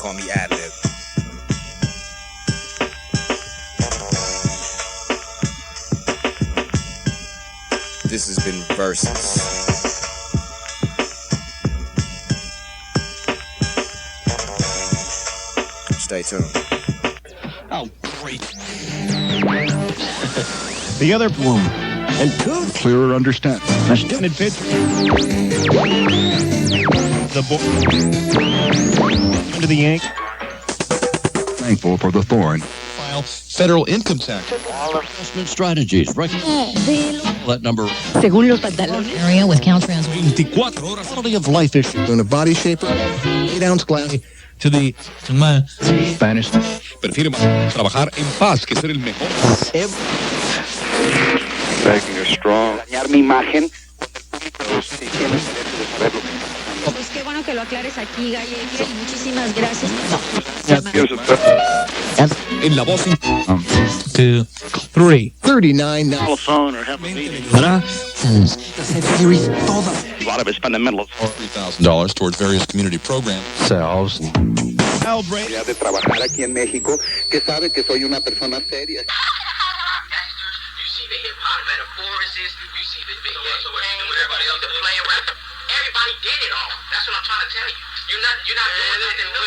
call me Adlib. This has been Versus. Stay tuned. Oh, great. The other woman. And two. Clearer understand. And pitch. The under the yank. Thankful for the thorn. File federal income tax. Investment strategies. Right. That number. Según los pantalones. Area with Caltrans. 24 horas. Quality of life issue. In a body shaper. 8-ounce glass. To the Spanish. Prefiere trabajar en paz que ser el mejor. Begging a strong. Dañar mi imagen. Pues qué bueno que lo aclares aquí, Galle. Muchísimas gracias. En la voz. 2, 3. 39. Telephone or have a meeting. A lot of it's fundamental. $3,000 towards various community programs. Cells. De trabajar aquí en México, que sabe que soy una persona seria. You see the hip hop metaphorises, you see the big the play around. Everybody did it all. That's what I'm trying to tell you. You're not doing nothing new.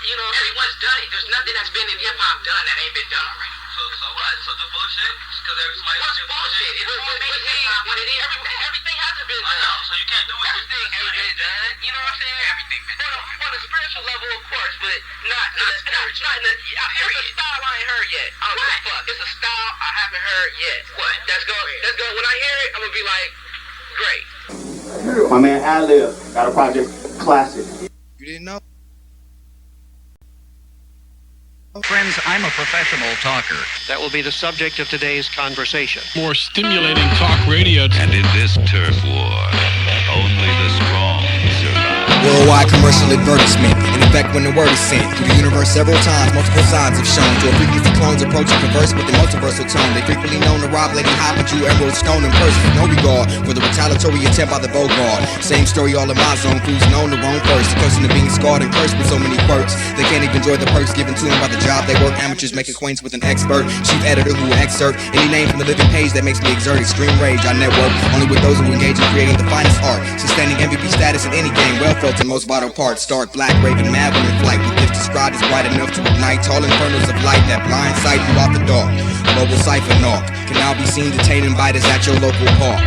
You know, everyone's done it. There's nothing that's been in hip hop done that ain't been done already. So what? So the bullshit? Because everybody what's bullshit? It's what makes hip hop what it is. Everything hasn't been done. I know. So you can't do it. Everything ain't been done. You know what I'm saying? Everything been done. On a spiritual level, of course, but not spiritual. It's a style I ain't heard yet. I don't give a fuck. It's a style I haven't heard yet. What? That's going. When I hear it, I'm gonna be like, great. My man Adlib got a project classic. You didn't know? Friends, I'm a professional talker. That will be the subject of today's conversation. More stimulating talk radio. And in this turf war, only the strong survive. Worldwide commercial advertisement, in effect when the word is sent through the universe several times, multiple signs have shown to a frequency clones approach and converse with the multiversal tone. They frequently known to rob Lady Hop and Jew Emerald Stone in person with no regard for the retaliatory attempt by the Bogard. Same story all in my zone, crews known to roam first, accustomed to being scarred and cursed with so many quirks. They can't even enjoy the perks given to them by the job they work. Amateurs make acquaintance with an expert, chief editor who will excerpt any name from the living page that makes me exert extreme rage. I network only with those who engage in creating the finest art, sustaining MVP status in any game, well felt in most vital parts. Stark, black, raven, mad when in flight, with gifts described as bright enough to ignite tall infernos of light that blind sight throughout the dark. Mobile cipher knock can now be seen detaining biters at your local park.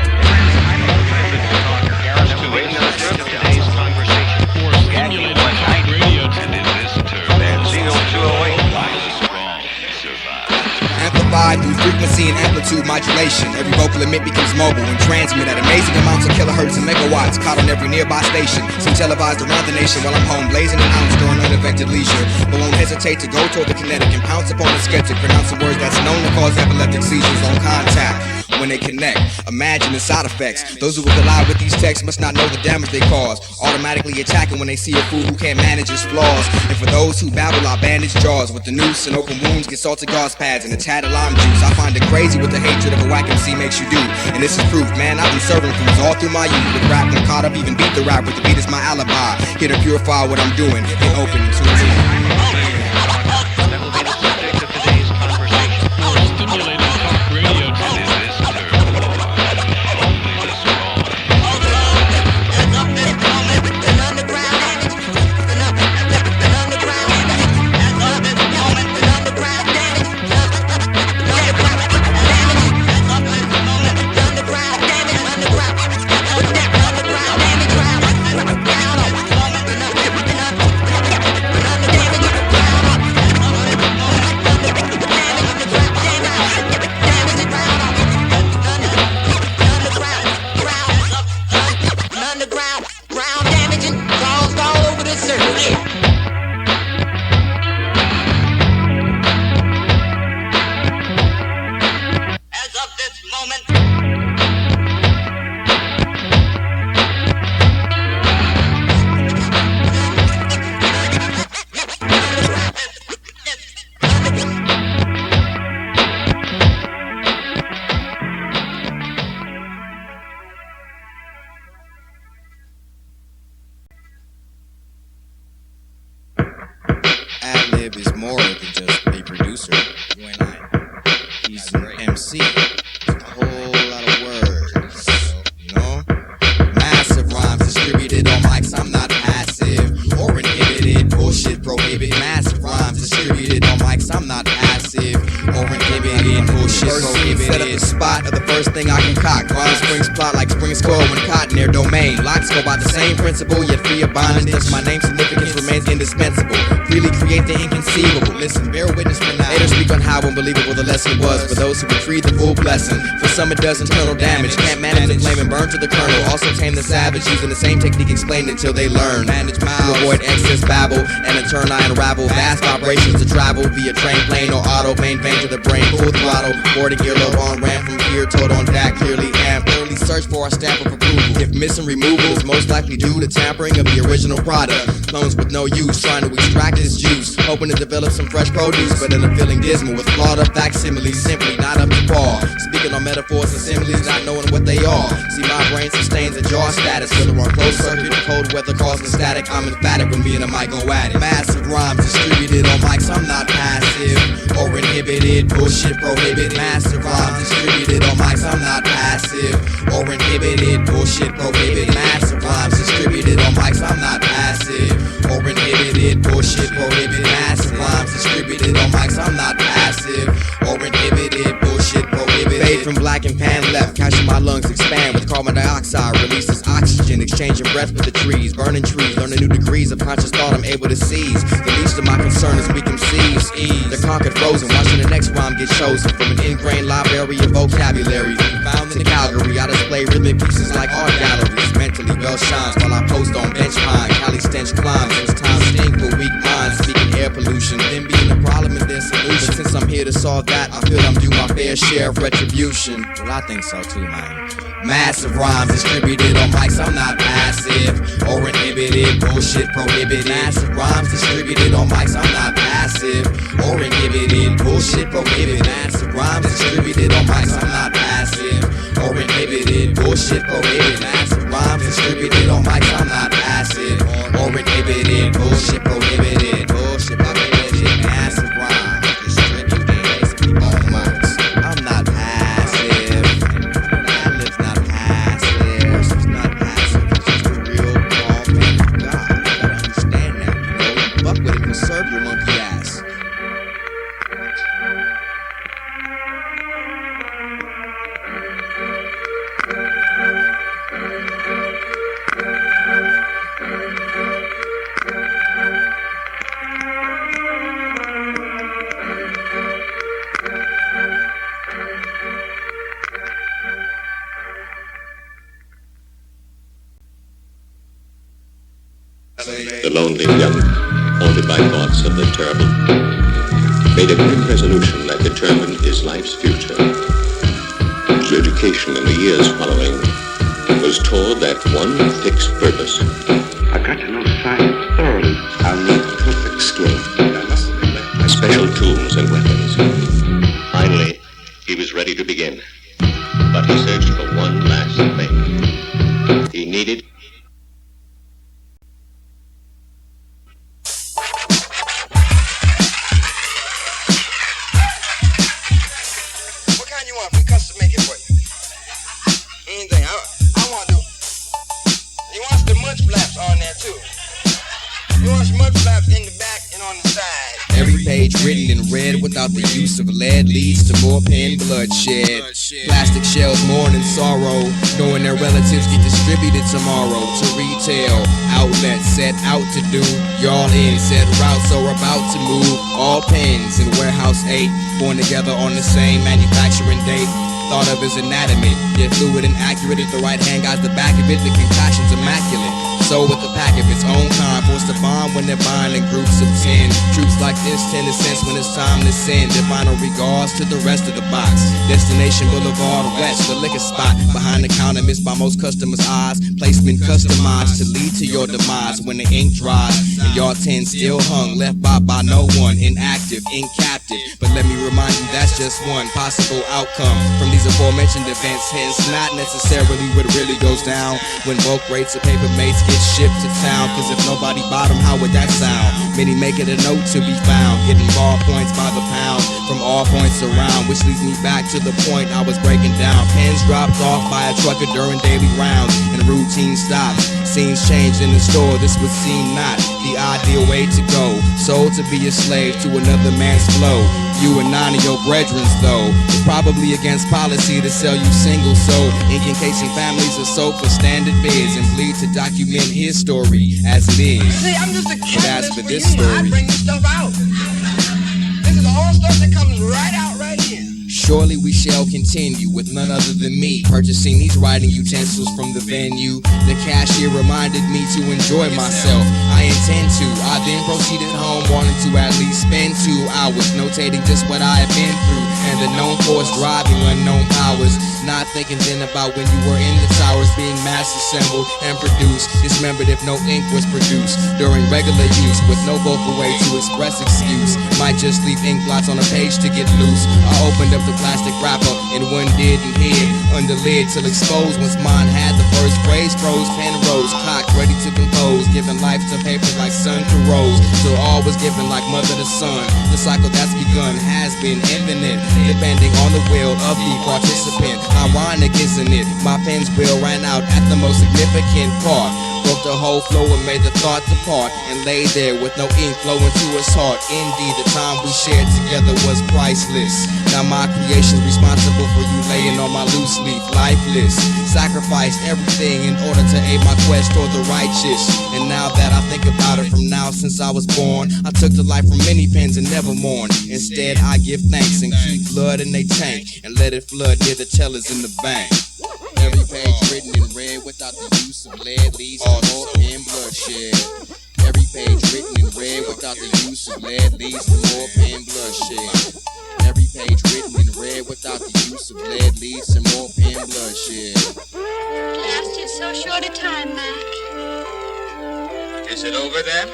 Amplified through frequency and amplitude modulation, every vocal emit becomes mobile and transmit at amazing amounts of kilohertz and megawatts, caught on every nearby station. Seen televised around the nation while I'm home blazing an ounce during unaffected leisure, but won't hesitate to go toward the kinetic and pounce upon the skeptic, pronouncing words that's known to cause epileptic seizures on contact. When they connect, imagine the side effects. Those who will collide with these texts must not know the damage they cause, automatically attacking when they see a fool who can't manage his flaws. And for those who babble, I bandage jaws with the noose and open wounds, get salted gauze pads and a tad of lime juice. I find it crazy what the hatred of a whack MC makes you do, and this is proof, man. I've been serving fools all through my youth with rap and caught up, even beat the rap with the beat as my alibi. Here to purify what I'm doing and open to me. That will be the subject of today's conversation. More stimulating talk radio. Damage see a whole lot of words, you know? Massive rhymes distributed on mics, I'm not passive or inhibited. Bullshit prohibit. Massive rhymes distributed on mics, I'm not passive or inhibited. Bullshit prohibited. Set up the spot of the first thing I can cock. Rhyme springs plot like spring squirrel when caught in their domain. Locks go by the same principle, yet free of bondage. Thus my name's significance remains indispensable. Freely create the inconceivable. Listen, bear witness for now. Later speak on how unbelievable the lesson was for those who retrieve the full blessing. For some it does internal damage. Can't manage the flame and burn to the kernel. Also tame the savage using the same technique explained until they learn. Manage mouths to avoid excess babble, and in turn I unravel vast vibrations to travel via train, plane, or auto. Main vein to the brain, full throttle. Boarding earlobe on ramp from here, told on that clearly am. Thoroughly search for a stamp of approval. If missing removal is most likely due to tampering of the original product. Clones with no use, trying to extract this juice, hoping to develop some fresh produce, but then feeling dismal with flawed up facsimiles, simply not up to par. Speaking on metaphors and similes, not knowing what they are. See, my brain sustains a jaw status, filler on closed circuit, cold weather causing static. I'm emphatic when me and the mic go at it. Massive rhymes distributed on mics, I'm not passive or inhibited. Bullshit prohibit. Massive rhymes distributed on mics, I'm not passive or inhibited. Bullshit prohibit. Massive rhymes distributed on mics, I'm not passive or inhibited. Bullshit prohibit. Massive rhymes distributed on mics, I'm not passive or inhibited. Bullshit prohibit. Fade from black and pan left, catching my lungs expand with carbon dioxide, releases oxygen, exchanging breath with the trees, burning trees, learning new degrees of conscious thought I'm able to seize. The least of my concern is we conceive ease. The conquered frozen, watching the next rhyme get chosen from an ingrained library of vocabulary found in Calgary. I display rhythmic pieces like art galleries. Mentally well shines while I post on bench pine. Cali stench climbs, it's time stink for weak minds. Speaking air pollution, then being the problem is their solution. Since I'm here to solve that, I feel I'm due my fair share of retribution. Well, I think so too, man. Massive rhymes distributed on mics, I'm not passive or inhibited. Bullshit prohibit. Massive rhymes distributed on mics, I'm not passive or inhibited. Bullshit prohibit. Massive rhymes distributed on mics, I'm not passive or inhibited. Bullshit prohibit. Massive rhymes distributed on mics, I'm not passive or inhibited. Bullshit prohibited. Bullshit prohibited. Massive rhymes distributed on mics, I'm not passive. Adlib's not passive. It's not passive. It's just a real calm man of God. You gotta understand that, you know. Fuck with it, conserve your monkey ass. The lonely young, haunted by thoughts of the terrible, made a grim resolution that determined his life's future. His education in the years following was toward that one fixed purpose. I've got to know science thoroughly. I'll need perfect skill. I must have Special tools and weapons. Finally, he was ready to begin. But he searched for one last thing. He needed anything. I want to. You want the mud flaps on there too. You want mud flaps in the back and on the side. Every page written in red without the use of lead leads to more pen bloodshed. Plastic shells mourn in sorrow, knowing their relatives get distributed tomorrow to retail outlets set out to do. Y'all in said routes are about to move. All pens in warehouse 8 born together on the same manufacturing date. Thought of as anatomy, yet fluid and accurate. If the right hand guides the back of it, the concoction's immaculate. So with a pack of its own kind, forced to bond when they're buying in groups of 10. Truths like this tend to sense when it's time to send their final regards to the rest of the box. Destination Boulevard West, the liquor spot behind the counter, missed by most customers' eyes. Placement customized to lead to your demise when the ink dries and your 10 still hung, left by no one, inactive, incaptive. But let me remind you, that's just one possible outcome from these aforementioned events. Hence, not necessarily what really goes down when bulk rates of paper mates get ship to town, cause if nobody bought 'em, how would that sound? Many make it a note to be found, getting ball points by the pound from all points around, which leads me back to the point I was breaking down. Pens dropped off by a trucker during daily rounds, and routine stops. Scenes changed in the store, this would seem not the ideal way to go. Sold to be a slave to another man's flow. You and none of your brethren, though, it's probably against policy to sell you single, so ink encasing families are sold for standard bids and bleed to document his story as it is. See, I'm just a But as for this I story, bring this stuff out. This is all stuff that comes right out right here. surely we shall continue with none other than me purchasing these writing utensils from the venue. The cashier reminded me to enjoy myself. I intend to. I then proceeded home, wanting to at least spend 2 hours notating just what I had been through and the known force driving unknown powers. Not thinking then about when you were in the towers being mass assembled and produced. Dismembered if no ink was produced during regular use with no vocal way to express excuse. Might just leave ink blots on a page to get loose. I opened up the plastic wrapper and one didn't hid under lid till exposed. Once mine had the first phrase, froze, pen rose, cocked, ready to compose, giving life to paper like sun to rose. So all was given like mother to son. The cycle that's begun has been infinite, depending on the will of the participant. Ironic, isn't it? My pen's will ran out at the most significant part. Broke the whole flow and made the thought depart, and lay there with no ink flowing to his heart. Indeed, the time we shared together was priceless. Now my creation's responsible for you laying on my loose leaf, lifeless. Sacrificed everything in order to aid my quest toward the righteous. And now that I think about it, from now since I was born, I took the life from many pens and never mourn. Instead, I give thanks and keep blood in they tank and let it flood near the tellers in the bank. Every page written in red without the use of lead leads to more pen bloodshed. Every page written in red without the use of lead leads to more pen bloodshed. Every page written in red without the use of lead leads to more pen bloodshed. Lasted so short a time, Mac. Is it over then?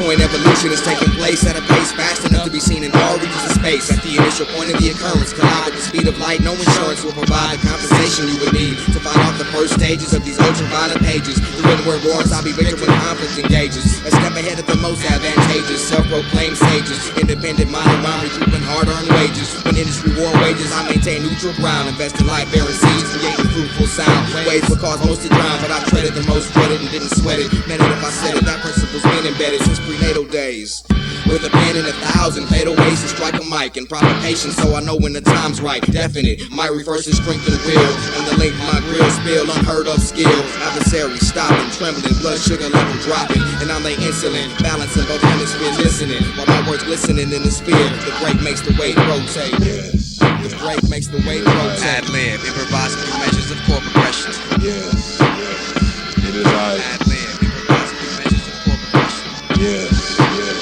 Evolution is taking place at a pace fast enough to be seen in all regions of space. At the initial point of the occurrence, collide with the speed of light. No insurance will provide the compensation you would need to fight off the first stages of these ultraviolet pages. The written word warrants I'll be victor when conflict engages. A step ahead of the most advantageous, self-proclaimed sages. Independent minded rhyme recouping hard-earned wages. When industry war wages, I maintain neutral ground. Invest in life bearing seeds, creating fruitful sound. Waves will cause most to drown, but I treaded the most dreaded and didn't sweat it. Meant it if I said it, that principle's been embedded since prenatal days. With a pen and 1,000 fatal ways to strike a mic and proper patience, so I know when the time's right. Definite, might reverse his strength and will, and the link my grill spill, unheard of skill. Adversary stopping, trembling, blood sugar level dropping, and I'm lay insulin, balancing both hemispheres, listening while my words glistening in the sphere. The break makes the weight rotate. Yes. The break makes the weight rotate. Adlib, improvising through measures of chord progression. Yes, yes, it is I. Adlib, improvising through measures of chord progression. Yes, yes,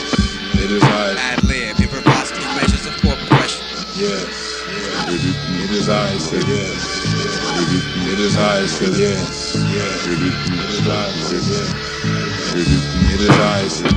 it is I. Adlib, improvising through measures of chord progression. Yes, it is I, said yes. It is I, said yes. Yes, it is I, said yes. It is I, said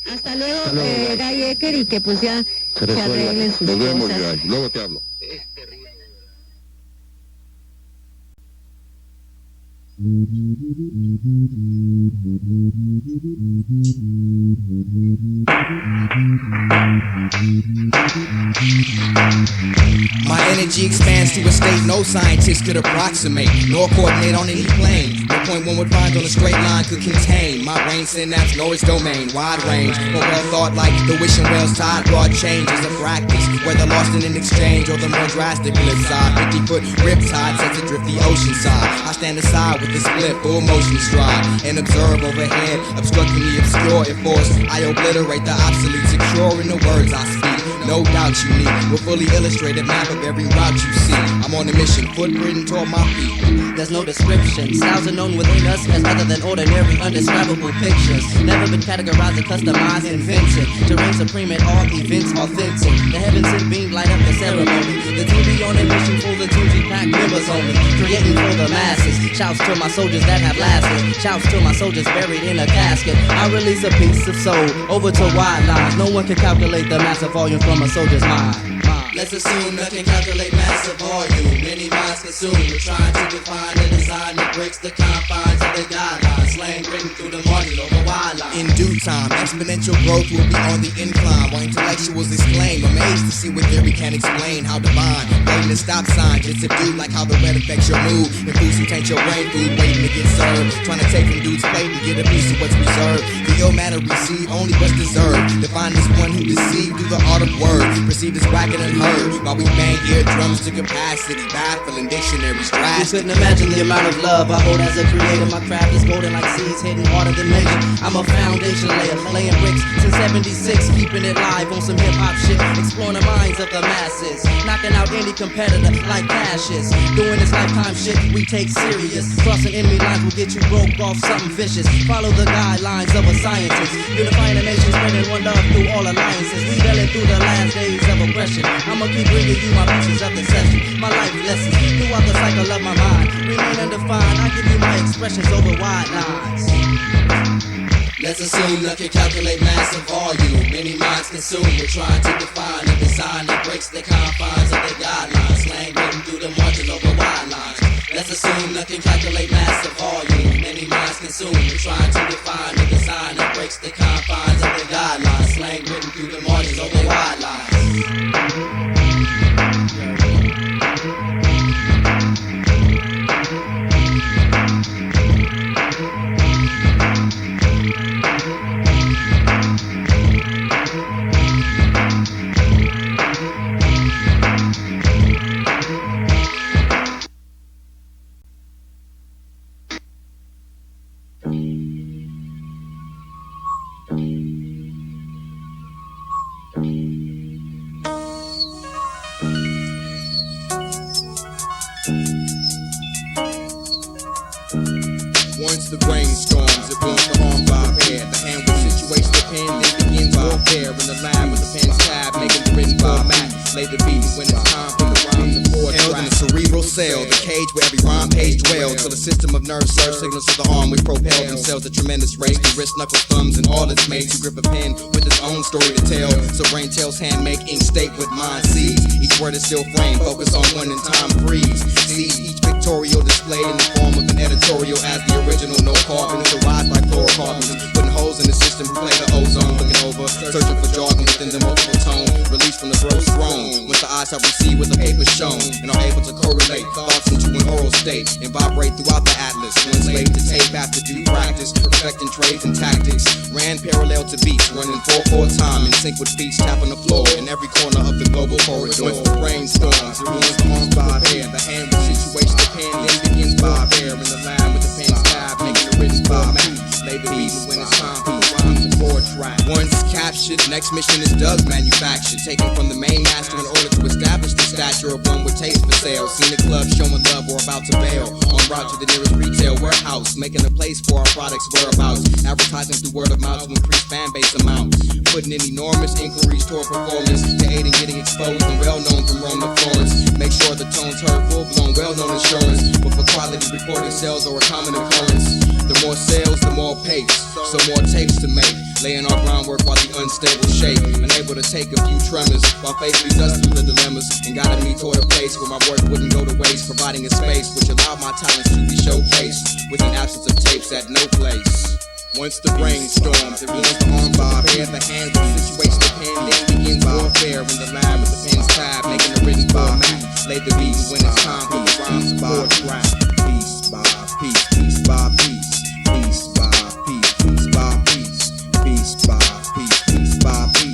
Hasta luego, Guy Ecker, y que pues ya se arreglen sus Nos vemos, cosas. Guy. Luego te hablo. My energy expands to a state no scientist could approximate, nor coordinate on any plane. No point one would find on a straight line could contain. My brain synapse know its domain, wide range, but well thought like the wishing well's tide. Broad change is a practice, whether lost in an exchange or the more drastic flip side. 50-foot riptide sets adrift the ocean side. I stand aside with the split, full motion stride, and observe overhead, obstructing the obscure. If forced, I obliterate the obsolete, secure in the words I speak. No doubt you need a fully illustrated map of every route you see. I'm on a mission, footprint toward my feet. There's no description. Styles are known within us as other than ordinary, undescribable pictures. Never been categorized or customized, invented to reign supreme at all events, authentic. The heavens and beam light up the ceremony. The team be on a mission for the two G.P.A.C members only, creating for the masses. Shouts to my soldiers that have lasted. Shouts to my soldiers buried in a casket. I release a piece of soul over to wide lines. No one can calculate the massive volume from a soldier's mind. Let's assume nothing calculate massive volume. Many minds consumed. We're trying to define a design that breaks the confines of the guidelines. Slang written through the margin of a wide line. In due time, exponential growth will be on the incline. While intellectuals exclaim, amazed to see what theory can explain. How divine, waiting to stop sign, just subdued like how the red affects your mood. And foods who taint your brain food, waiting to get served. Trying to take from dude's plate and get a piece of what's reserved. The ill matter receive only what's deserved. Define this one who deceived through the art of word. Perceived as whack and unheard. While we bang eardrums to capacity, baffling dictionaries drastic. You couldn't imagine the amount of love I hold as a creator. My craft is golden like seeds hidden harder than measure. I'm a foundation layer, laying bricks since 76, keeping it live on some hip hop shit, exploring the minds of the masses, knocking out any competitor like Cassius. Doing this lifetime shit we take serious. Crossing enemy lines will get you broke off something vicious. Follow the guidelines of a scientist, unifying the nation, spreading one love through all alliances. We belling through the last days of oppression. I'ma keep bringing you my pieces of the session, my life lessons throughout the cycle of my mind. Remain undefined, I give you my expressions over wide lines. Let's assume nothing calculate massive volume. Many minds consumed. We're trying to define a design that breaks the confines of the guidelines. Slang written through the margin of the wide lines. Let's assume nothing calculate massive volume. Many minds consumed. We're trying to define a design that breaks the confines of the guidelines. Slang written through the margins of the wide lines. Once the brainstorms, it wants the harm by pair. The hand which situates the pen, then begins warfare. In the lab with the pen's tab, making the written format. Lay the beat when it's time for the rhyme to forge. Held in a cerebral cell, the cage where every rhyme page dwells. Till the system of nerves serve signals to the arm which propel themselves at tremendous rates. The wrist, knuckles, thumbs, and all its mates. To grip a pen with its own story to tell. So brain tells hand make ink state with mind sees. Each word is still framed, focus on one and time freeze. See each pictorial displayed in the form of an editorial as the original. No carbon is arrived by fluorocarbons. Putting holes in the system who play the ozone. Looking over, searching for jargon within the multiple tone. Released from the gross throne. Once the eyes have received what the paper shown. And are able to correlate thoughts into an oral state. And vibrate throughout the atlas. One slave to tape after due practice. Perfecting trades and tactics. Ran parallel to beats. Running 4/4 time. In sync with beats tapping the floor. In every corner of the global corridor. Once the brainstorms, it ruins the arm by pair. The hand which situates the pen then begins by pair. In the line with the pen's tab, making the written format. Lay the beat when it's time for the rhyme to forge track. Once captured, next mission is Doug's manufactured. Taken from the main master in order to establish the stature of one with taste for sale. Seen a club showing love or about to bail. En route to the nearest retail warehouse, making a place for our products' whereabouts. Advertising through word of mouth to increase fan base amount. Putting in enormous inquiries toward performance to aid in getting exposed and well known from Rome to Florence. Make sure blur the tones heard, full-blown, well-known insurance. But for quality recording sales are a common occurrence. The more sales, the more pace, so more tapes to make. Laying our groundwork while the unstable shape, unable to take a few tremors while faith leads us through the dilemmas and guided me toward a place where my work wouldn't go to waste, providing a space which allowed my talents to be showcased with an absence of tapes at no place. Once the brainstorms, it ruins the arm bar, bare the hands of the situation the pen then begins warfare in the lab with the pen's tab, making a written format. Lay the beat when it's time for the rhymes to board track. Piece by piece, piece by piece, piece by piece, piece by piece, piece by piece, piece by piece.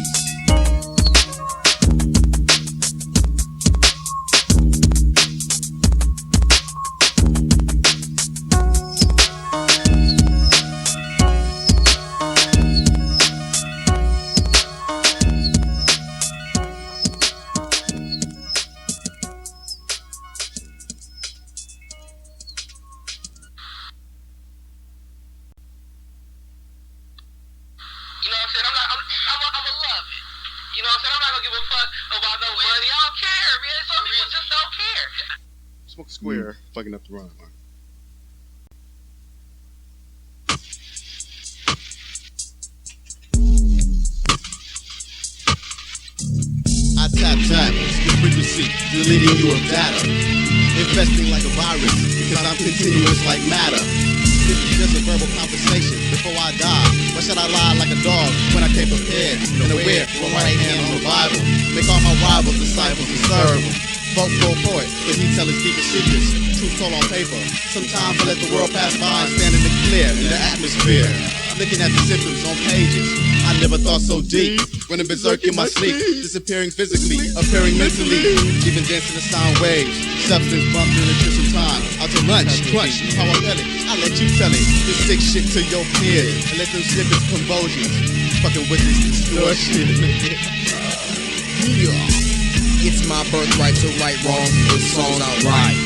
Smoke Square, fucking up the rhyme. I tap, your frequency, deleting you of data. Infesting like a virus, because I'm continuous like matter. This is just a verbal conversation before I die. Why should I lie like a dog when I came prepared and aware with my right hand on the Bible? Make all my rivals disciples and serve them. Vote for a poet, but he tell his deepest secrets. Truth told on paper. Sometimes I let the world pass by and stand in the clear, in the atmosphere. Looking at the symptoms on pages. I never thought so deep. Running berserk in my sleep. Disappearing physically, appearing mentally. Even dancing the sound waves. Substance bumped in attrition time. Out to lunch, crunch, how I tell it. I let you tell it. This sick shit to your peers. And let them slip its convulsions. Fucking with this distortion. It's my birthright to right wrongs with songs outright.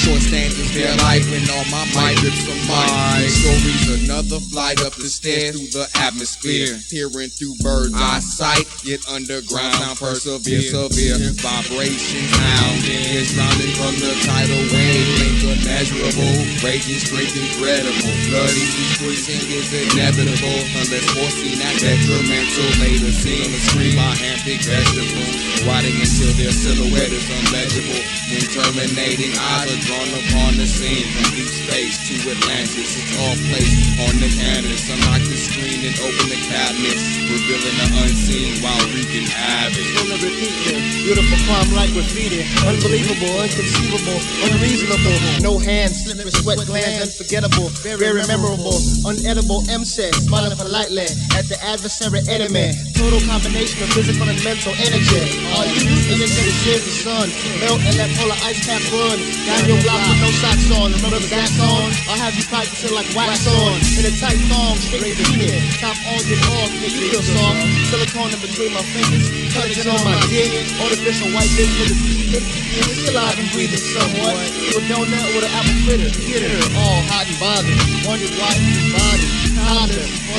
Short stanzas, their life, and all my might rips from mine. These stories, another flight up the stairs through the atmosphere. Peering through bird's eye sight, yet underground sound persevere, severe. Vibration sounding, is drowning from the tidal wave. Link immeasurable, raging strength incredible. Bloody poison is inevitable, unless foreseen at detrimental. Later seen the scream, my hand-picked vegetables, rotting until their silhouette is unlegible. When terminating, eyes are drawn upon the scene from deep space to Atlantis. It's all placed on the canvas. Unlock the screen and open the cabinets, revealing the unseen while wreaking havoc. Full of repeating, beautiful crime like graffiti. Unbelievable, inconceivable, unreasonable. No hands, slippery sweat glands, unforgettable, very memorable. Unedible M-set, smiling politely at the adversary enemy. Total combination of physical and mental energy. All you energetic sears the sun. Melt and let polar ice cap run. Down your block with no socks on. Remember the gas on? I'll have you practicing like wax on. In a tight thong, straight bikini. Top on, get off, yeah, you feel soft. Silicone in between my fingers. Touching on my dick. Artificial white bitch with a beat. Yeah, still alive and breathing somewhat. You a donut with an apple fritter. Get her all hot and bothered. Wondered why you bothered. All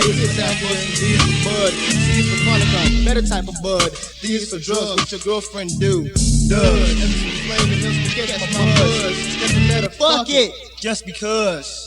these examples, these for bud, these for Qualicon, better type of bud. These for drugs, what your girlfriend do. Does. That's my buzz. Step the letter, fuck it. Just because.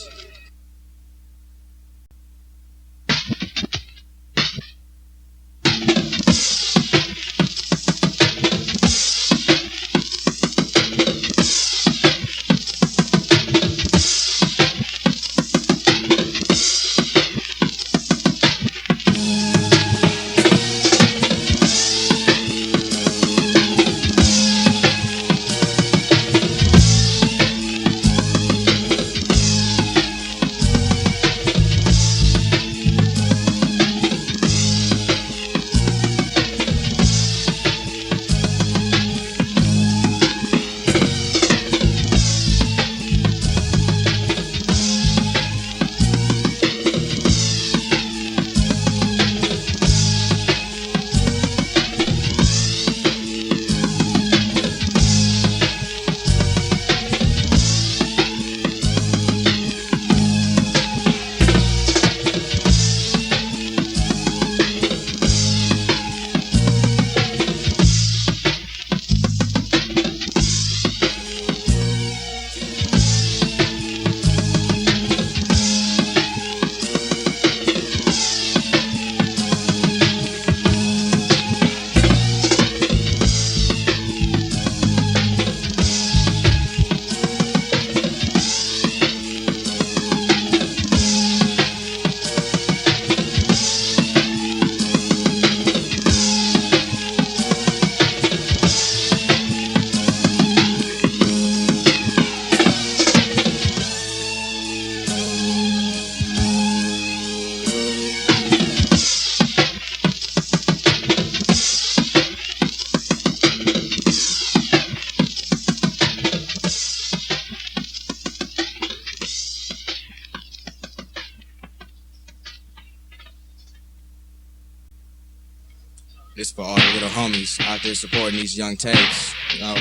homies out there supporting these young tapes. You know,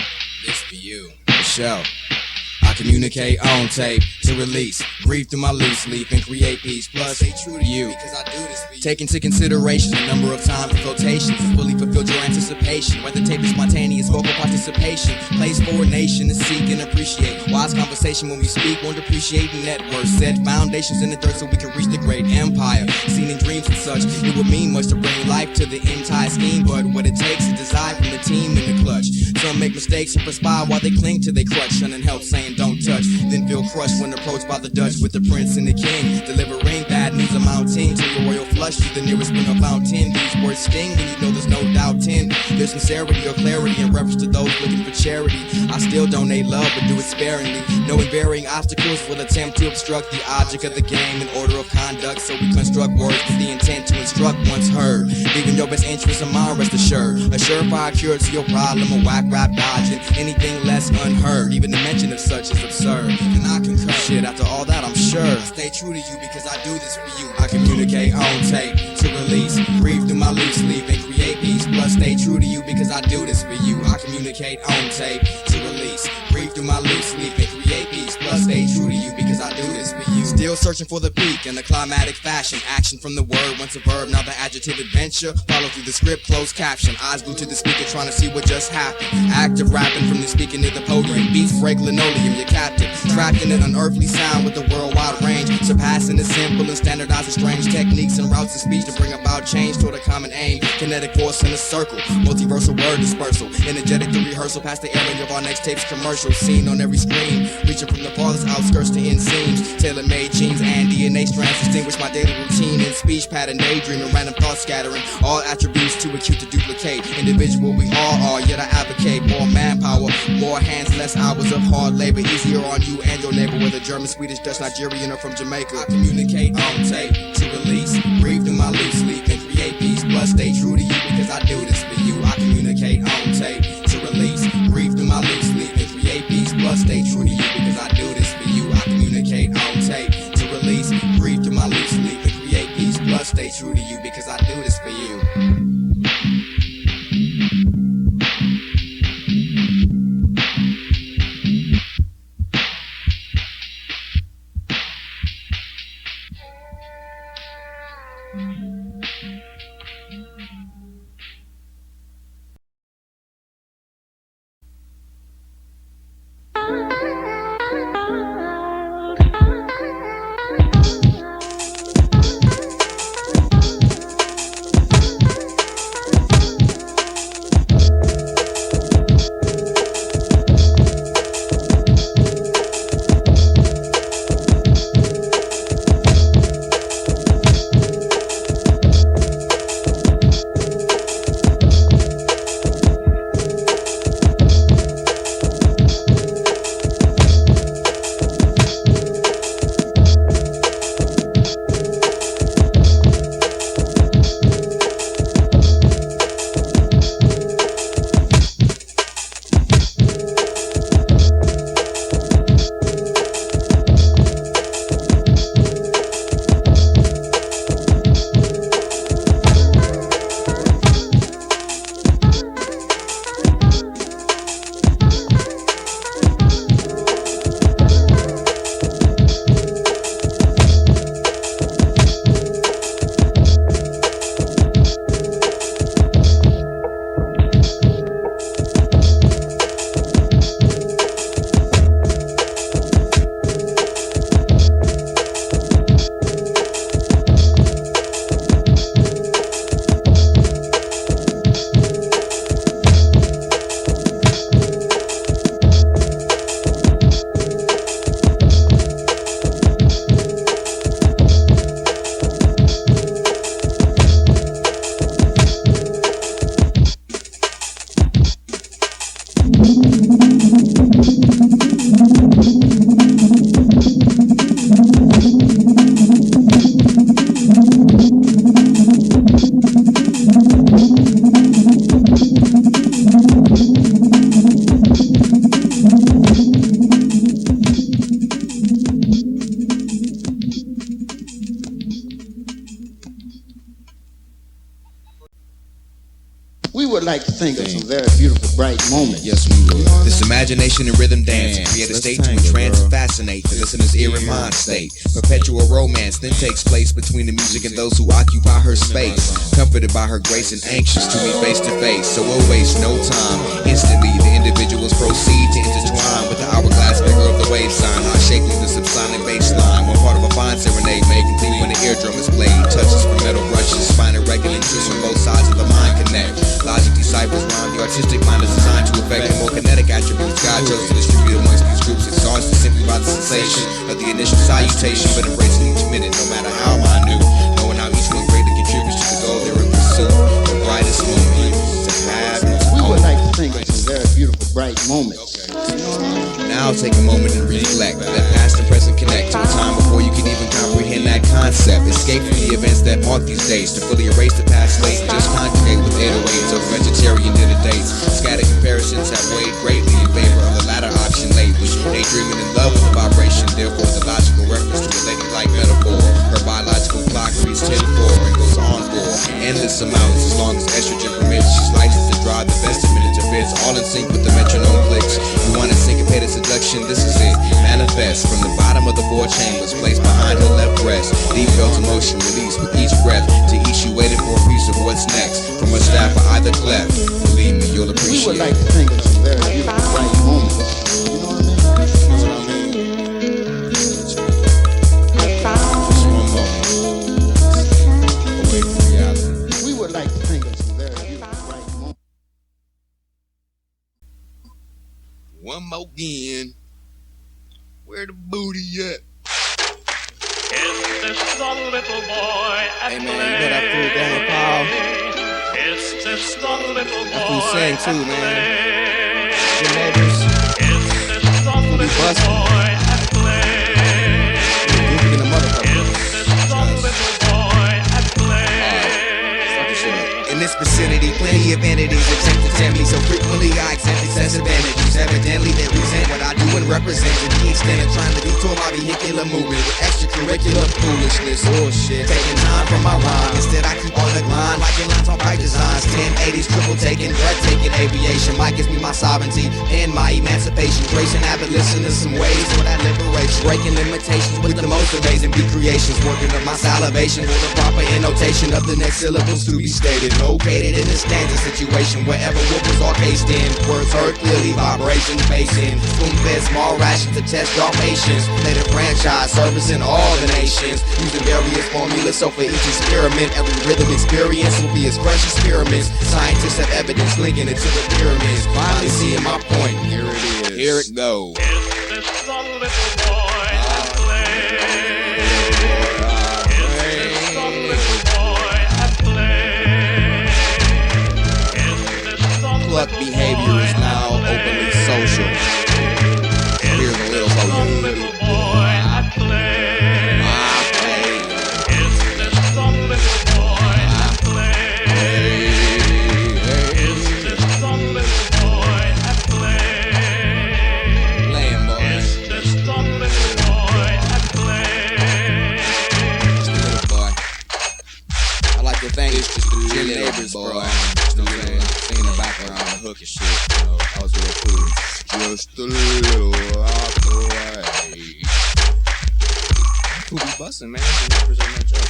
this for you. Michelle. I communicate on tape to release, breathe through my loose leaf and create peace. Plus, stay true to you because I do this for you. Take into consideration the number of times the flotation to fully fulfill your anticipation. Whether tape is spontaneous vocal participation, place for a nation to seek and appreciate. Wise conversation when we speak, won't appreciate net worth. Set foundations in the dirt so we can reach the great empire. Seen in dreams and such, it would mean much to bring life to the entire scheme. But what it takes is desire from the team in the clutch. Some make mistakes and perspire while they cling to their crutch. Shunning help, saying don't touch, then feel crushed when approached by the Dutch with the prince and the king. Delivering bad news amounting to your royal flush to the nearest spring or fountain. These words sting when you know there's no doubt in their sincerity or clarity in reference to those looking for charity. I still donate love but do it sparingly, knowing varying obstacles will attempt to obstruct the object of the game in order of conduct. So we construct words with the intent to instruct once heard, leaving your best interest in mind, rest assured. A surefire cure to your problem, a whack rap dodging anything less unheard. Even the mention of such is absurd. And I concur. Shit, after all that, I'm sure I stay true to you because I do this for you. I communicate on tape to release, breathe through my loose leaf and create peace. Plus, stay true to you because I do this for you. I communicate on tape to release, breathe through my loose leaf and create peace. Plus, stay true to you because I do this for you. Still searching for the peak in the climatic fashion. Action from the word, once a verb, now the adjective adventure. Follow through the script, closed caption. Eyes glued to the speaker, trying to see what just happened. Active rapping from the speaker near the podium. Beats break linoleum, you're captive. Trapped in an unearthly sound with a worldwide range. Surpassing the simple and standardizing strange techniques and routes of speech to bring about change toward a common aim. Kinetic force in a circle, multiversal word dispersal. Energetic through rehearsal past the airing of our next tape's commercial. Seen on every screen, reaching from the farthest outskirts to end seams. Tailor-made genes and DNA strands distinguish my daily routine and speech pattern, daydreaming, random thought scattering. All attributes too acute to duplicate. Individual we all are, yet I advocate more manpower, more hands, less hours of hard labor. Easier on you and your neighbor, whether German, Swedish, Dutch, Nigerian, or from Jamaica. I communicate on tape to release, breathe through my loose leaf and create peace. Plus, stay true to you because I do this for you. I communicate on tape to release, breathe through my loose leaf and create peace. Plus, stay true to you because I do this for you. I communicate on tape to release, breathe through my loose leaf and create peace. Plus, stay true to you because I do this for you. like to think of some very beautiful, bright moments. Yes, we would. This imagination and rhythm dance create a state to entrance and fascinate the listener's ear and mind state. Perpetual romance then takes place between the music and those who occupy her space. Comforted by her grace and anxious to meet face to face, so we'll waste no time. Instantly, the individuals proceed to intertwine with the hourglass figure of the wave sign. How shapely the subsonic bass line, one part of a fine serenade made complete when the eardrum is played. Touches from metal brushes, spine and regular interest from both sides of the mind connect. Logic deciphers rhyme, the artistic mind is designed to affect the more kinetic attributes God chose to distribute amongst these groups. Exhausted simply by the sensation of the initial salutation, but embracing each minute, no matter how minute. Knowing how each one greatly contributes to the goal they're in pursuit. The brightest moment to have. We would like to think of some very beautiful, bright moments. Now take a moment and reflect. Let past and present connect to a time before you can even comprehend that concept. Escape from the events that mark these days. To fully erase the past late, just conjugate with 808s of vegetarian dinner dates. Scattered comparisons have weighed greatly in favor of the latter option lately. Daydreaming in love with the vibration, therefore the logical reference to a ladylike metaphor. Her biological clock reads 10-4 and goes on for endless amounts as long as estrogen permits. She's licensed to drive the best of miniature fits, all in sync with the metronome clicks. You want a syncopated seduction? This is it. Manifest from the bottom of the four chambers, placed behind her left breast. Deep felt emotion released with each breath. To each you waited for a piece of what's next from a staff or either cleft. Believe me, you'll appreciate. We would like to think of some very beautiful, bright moments. You know what I mean? Just one moment away from reality. We would like to think of some very beautiful, bright moments. One more again. Where the booty at? Is this the little boy at Hey man, you know that fool down, Paul? Is this the little boy that fool sing too, man. Your neighbors. Is this the little boy at play? You're the motherfucker. Is this the little boy at play? In this vicinity, plenty of entities attempt to tempt me, so frequently I accept excessive energies. Evidently they resent what I do and represent to the extent of trying to detour my vehicular movement with extracurricular foolishness. Bullshit, taking time from my rhyme. Instead I keep on the grind, liking lines on pipe designs. 1080s, triple taking, breathtaking aviation. Mic gives me my sovereignty and my emancipation. Tracing abolition in some ways for that liberation. Breaking limitations with the most amazing beat creations. Working up my salivation for the proper annotation of the next syllables to be stated. Located in a stanza situation wherever whoopers are cased in. Words heard clearly, vibrations basing. Spoon fed small rations to test your patience. Let it franchise, servicing all the nations. Using various formulas, so for each experiment, every rhythm experience will be as fresh as pyramids. Scientists have evidence linking it to the pyramids. Finally seeing my point, here it is. Here it goes. Is this the little boy at play? Is this the little boy at play? Cluck behavior is now openly social. So here's a little for you. Little boy at play. Is this the little boy at play? Is this the little boy at play? Playing, boy. Is this the little boy at play? Just a little boy. I like to thank it's just the Jim neighbors, bro. Just a little thing in the background, the hook and shit. You know, that was real cool. Just a little boy. Who be busting, man? The neighbors are no joke.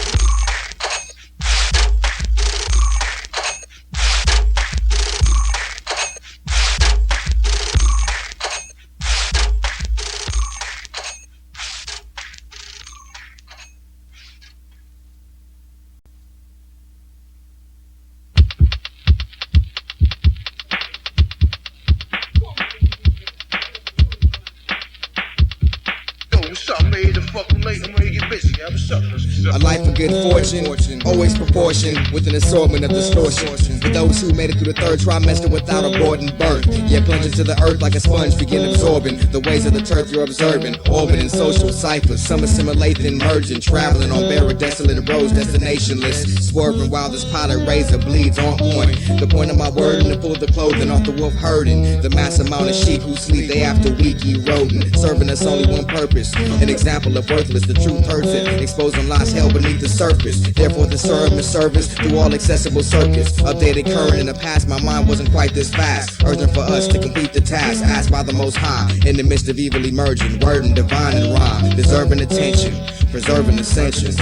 A life of good fortune, always proportioned with an assortment of distortion. For those who made it through the third trimester without aborting birth, yet plunge into the earth like a sponge, begin absorbing the ways of the turf you're observing, orbiting social ciphers, some assimilated and merging, traveling on barren, desolate roads, destinationless, swerving while this pilot razor bleeds on point. The point of my word and the pull of the clothing off the wolf herding, the mass amount of sheep who sleep day after week eroding, serving us only one purpose, an example of worthless, the truth hurts it. exposing lost hell beneath the surface. Therefore the serve and service through all accessible circuits. Updated current in the past, my mind wasn't quite this fast. Urgent for us to complete the task asked by the Most High. In the midst of evil emerging, word and divine and rhyme, deserving attention, preserving Ascension.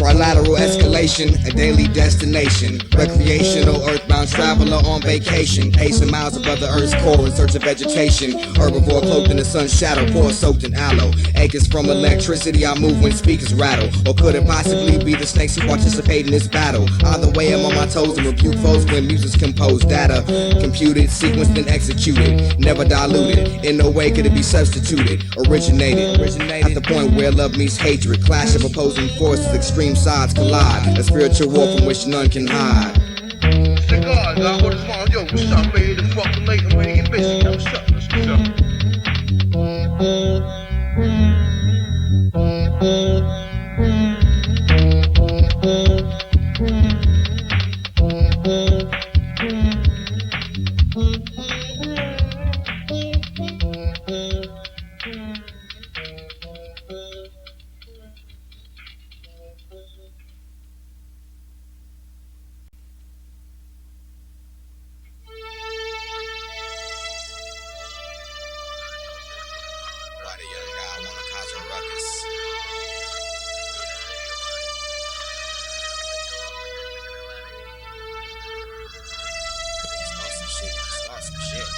Trilateral escalation, a daily destination. Recreational earthbound traveler on vacation. Pacing miles above the earth's core in search of vegetation. Herbivore cloaked in the sun's shadow, pore soaked in aloe. Acres from electricity I move when speakers rattle. Or could it possibly be the snakes who participate in this battle? Either way I'm on my toes and rebuke foes when music's composed. Data computed, sequenced and executed. Never diluted, in no way could it be substituted. Originated at the point where love meets hatred. Clash of opposing forces, extreme sides collide. A spiritual war from which none can hide. Cigars, dog, what is wrong? Yo, what's up, ready to fuck late? I'm ready to get busy. Yo, what's up? What's up? Why the young guy wanna cause a ruckus? Start some shit. Start some shit.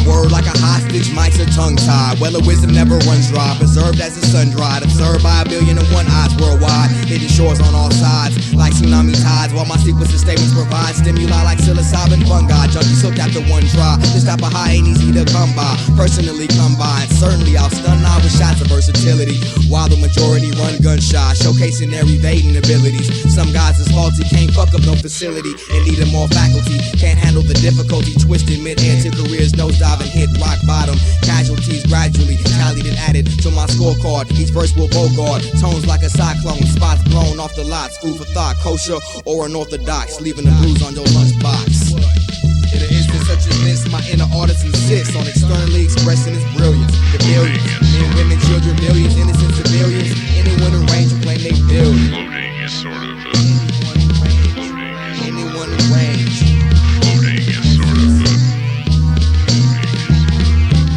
Word like a hostage, mics are tongue-tied. Well, of wisdom never runs dry. Preserved as the sun dried. Observed by 1,000,000,001 eyes worldwide. Hidden shores on all sides, like tsunami tides. While my sequence of statements provide stimuli like psilocybin fungi. Junkies hooked after one try. This type of high ain't easy to come by. Personally come by, and certainly I'll stun eye with shots of versatility. While the majority run gun shy, showcasing their evading abilities. Some guys is faulty, can't fuck up no facility, and need more faculty. Can't handle the difficulty, twisted mid-air to careers nosedive and hit rock bottom. Casualties gradually tallied and added to my scorecard. Each verse will bogard, tones like a cyclone, spots blown off the lot. School for thought, kosher or unorthodox, leaving the blues on your lunchbox. In an instant such as this, my inner artist insists on externally expressing his brilliance. The billions, men, women, children, millions, innocent civilians. Anyone in range will claim they billion. Floating is sort of anyone in range. Floating is sort of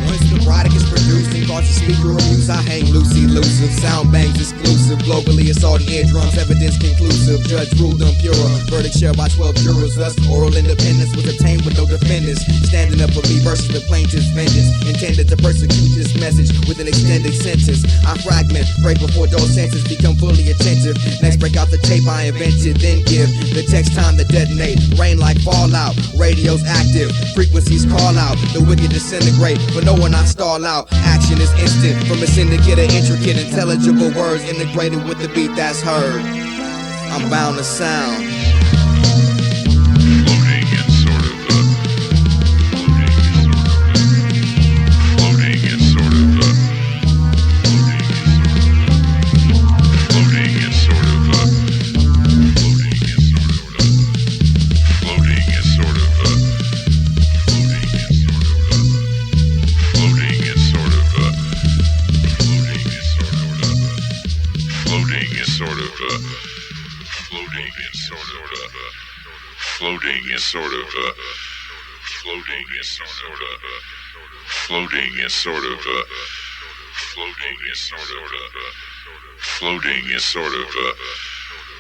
Once the product is produced and causes speaker reviews, I hang loosey elusive. Sound bangs exclusive. Globally assaulting eardrums, evidence conclusive. Judge ruled them purer. Verdict shared by 12 jurors. Thus, oral independence was obtained with no defendants. Standing up for me versus the plaintiff's vengeance. Intended to persecute this message with an extended sentence. I fragment, break before those senses become fully attentive. Next, break out the tape I invented, then give the text time to detonate. Rain like fallout, radio's active, frequencies call out. The wicked disintegrate, but no one I stall out. Action is instant, from a syndicate of intricate, intelligible words integrated with the beat that's heard. I'm bound to sound. floating is sort of floating is sort of floating is sort of floating is sort of floating is sort of floating is sort of floating is sort of floating is sort of floating is sort of floating is sort of floating is sort of floating is sort of floating is sort of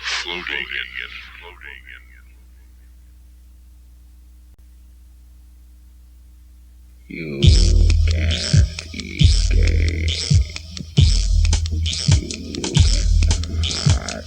floating is floating. You can't escape. You cannot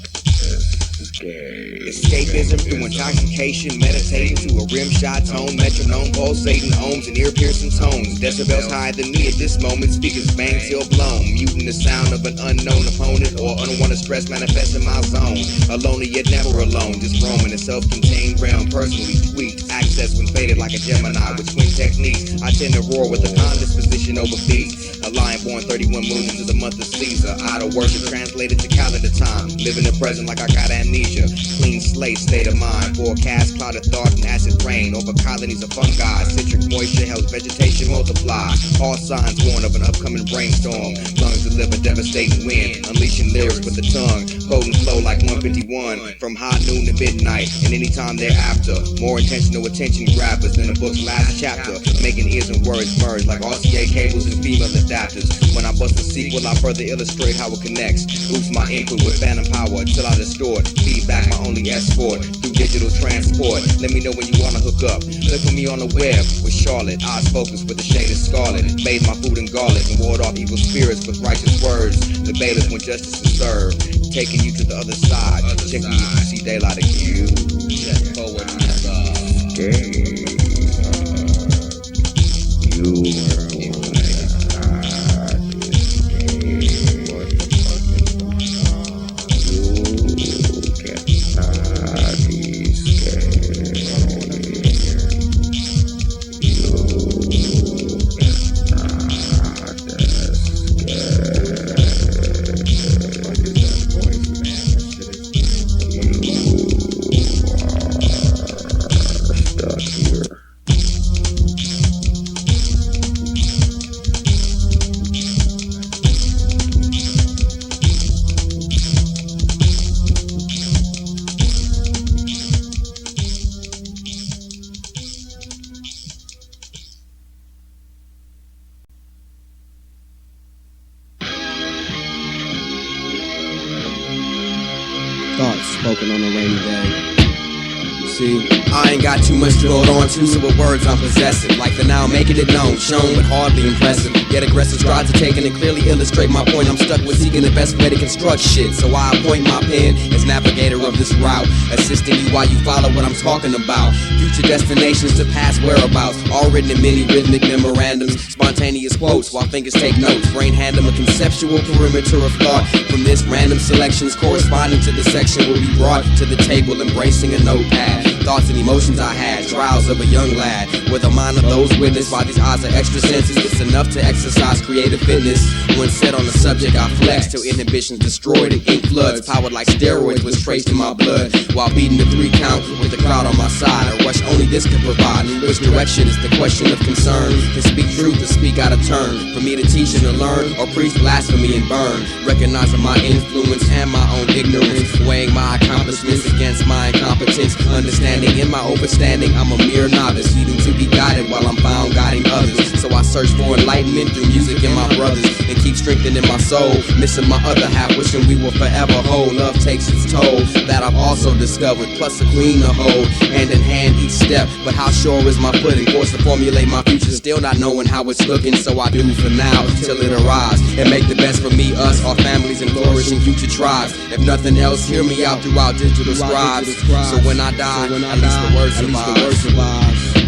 escape. Escape escapism through intoxication, meditating to a rim shot tone, metronome pulsating ohms and ear-piercing tones. Decibels higher than me at this moment, speakers bang till blown, muting the sound of an unknown opponent or unwanted stress manifest in my zone. Alone yet never alone, just roaming a self-contained realm, personally tweaked. Access when faded like a Gemini with twin techniques. I tend to roar with a calm disposition over beats. A lion born 31 moons into the month of Caesar. Idol worship translated to calendar time. Living the present like I got amnesia. Clean slate, state of mind. Forecast, clouded thought, and acid rain over colonies of fungi. Citric moisture helps vegetation multiply. All signs warn of an upcoming brainstorm. Lungs deliver devastating wind. Unleashing lyrics with the tongue. Potent flow like 151. From high noon to midnight and anytime thereafter. More intentional attention grabbers than the book's last chapter. Making ears and words merge like RCA cables and female adapters. When I bust a sequel, I further illustrate how it connects. Boost my input with phantom power until I distort. Feedback my only escort through digital transport. Let me know when you wanna hook up. Look for me on the web with Charlotte. Eyes focused with the shade of scarlet. Bathe my food in garlic and ward off evil spirits with righteous words. The bailiff when justice is served. Taking you to the other side. Checking you to see daylight again. Check forward to the Thoughts spoken on a rainy day. See, I ain't got too much to hold on to, so with words I'm possessive. Like the now making it known, shown but hardly impressive. Yet aggressive strides are taken and clearly illustrate my point. I'm stuck with seeking the best way to construct shit, so I appoint my pen as navigator of this route, assisting you while you follow what I'm talking about. Future destinations to past whereabouts, all written in many rhythmic memorandums, spontaneous quotes while fingers take notes. Brain hand them a conceptual perimeter of thought. From this, random selections corresponding to the section will be brought to the table, embracing a notepad. Thoughts and emotions I had, trials of a young lad, with a mind of those witnessed by these eyes of extra senses. It's enough to exercise creative fitness. When set on the subject, I flex till inhibitions destroyed and ink floods, powered like steroids, was traced in my blood. While beating the 3 count with the crowd on my side, a rush only this could provide. Which direction is the question of concern? To speak truth, to speak out of turn. For me to teach and to learn, or preach blasphemy and burn. Recognizing my influence and my own ignorance, weighing my accomplishments against my incompetence. Understanding in my overstanding, I'm a mere novice, needing to be guided while I'm found guiding others. So I search for enlightenment through music and my brothers, and keep strengthening my soul. Missing my other half, wishing we will forever whole. Love takes its toll, that I've also discovered, plus a queen to hold. Hand in hand each step, but how sure is my footing? Forced to formulate my future, still not knowing how it's looking. So I do for now, till it arrives, and make the best for me, us, our families, and flourishing future tribes. If nothing else, hear me out throughout digital scribes. So when I die, at least the word survives.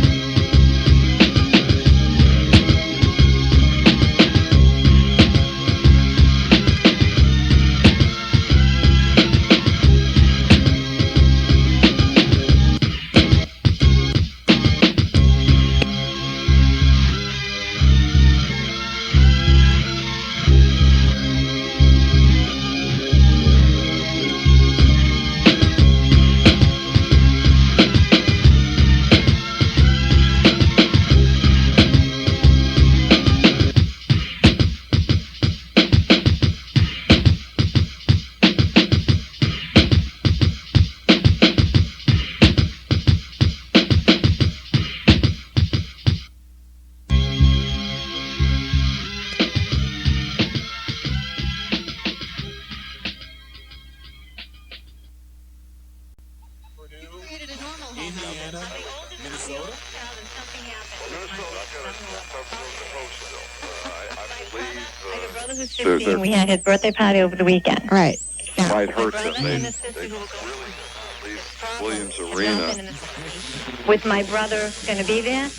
We had his birthday party over the weekend. Right. Might hurt them. Williams Arena. With my brother going to be there?